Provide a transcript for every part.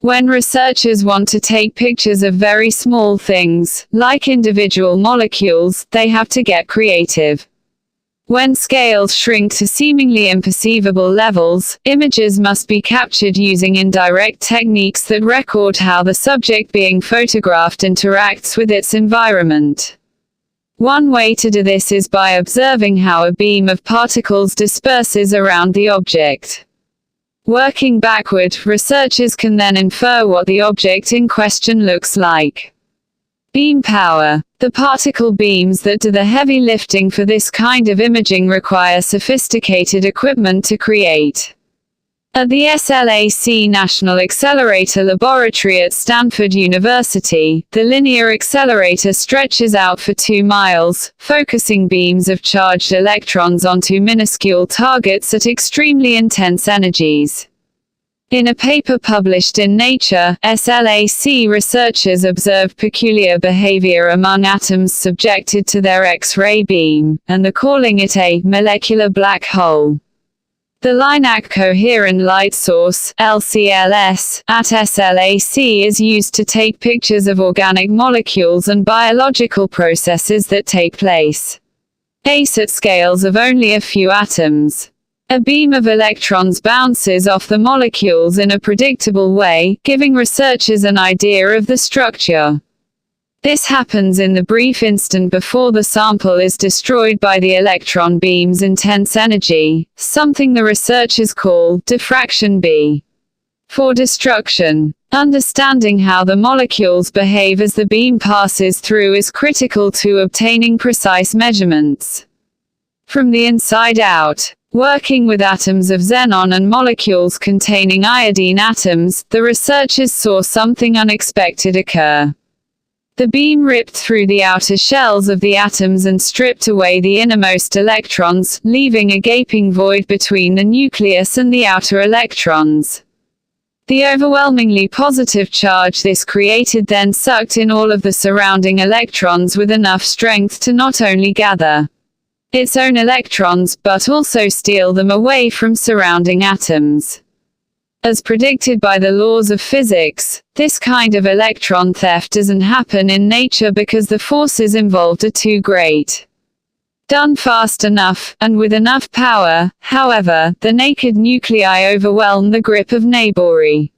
When researchers want to take pictures of very small things, like individual molecules, they have to get creative. When scales shrink to seemingly imperceivable levels, images must be captured using indirect techniques that record how the subject being photographed interacts with its environment. One way to do this is by observing how a beam of particles disperses around the object. Working backward, researchers can then infer what the object in question looks like. Beam power. The particle beams that do the heavy lifting for this kind of imaging require sophisticated equipment to create. At the SLAC National Accelerator Laboratory at Stanford University, the linear accelerator stretches out for 2 miles, focusing beams of charged electrons onto minuscule targets at extremely intense energies. In a paper published in Nature, SLAC researchers observed peculiar behavior among atoms subjected to their X-ray beam, and they're calling it a molecular black hole. The LINAC Coherent Light Source (LCLS) at SLAC is used to take pictures of organic molecules and biological processes that take place at scales of only a few atoms. A beam of electrons bounces off the molecules in a predictable way, giving researchers an idea of the structure. This happens in the brief instant before the sample is destroyed by the electron beam's intense energy, something the researchers call diffraction B. For destruction. Understanding how the molecules behave as the beam passes through is critical to obtaining precise measurements. From the inside out. Working with atoms of xenon and molecules containing iodine atoms, the researchers saw something unexpected occur. The beam ripped through the outer shells of the atoms and stripped away the innermost electrons, leaving a gaping void between the nucleus and the outer electrons. The overwhelmingly positive charge this created then sucked in all of the surrounding electrons with enough strength to not only gather its own electrons, but also steal them away from surrounding atoms. As predicted by the laws of physics, this kind of electron theft doesn't happen in nature because the forces involved are too great. Done fast enough, and with enough power, however, the naked nuclei overwhelm the grip of neighboring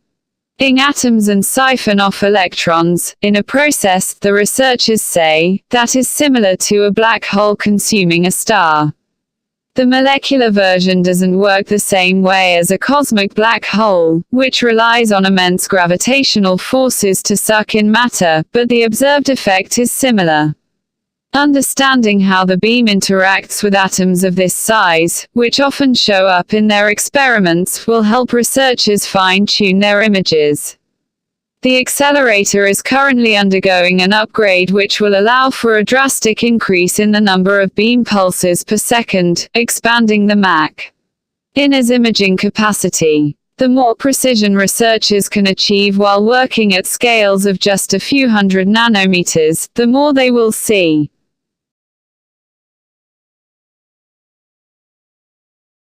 atoms and siphon off electrons, in a process, the researchers say, that is similar to a black hole consuming a star. The molecular version doesn't work the same way as a cosmic black hole, which relies on immense gravitational forces to suck in matter, but the observed effect is similar. Understanding how the beam interacts with atoms of this size, which often show up in their experiments, will help researchers fine-tune their images. The accelerator is currently undergoing an upgrade which will allow for a drastic increase in the number of beam pulses per second, expanding the Mach-In's imaging capacity. The more precision researchers can achieve while working at scales of just a few hundred nanometers, the more they will see.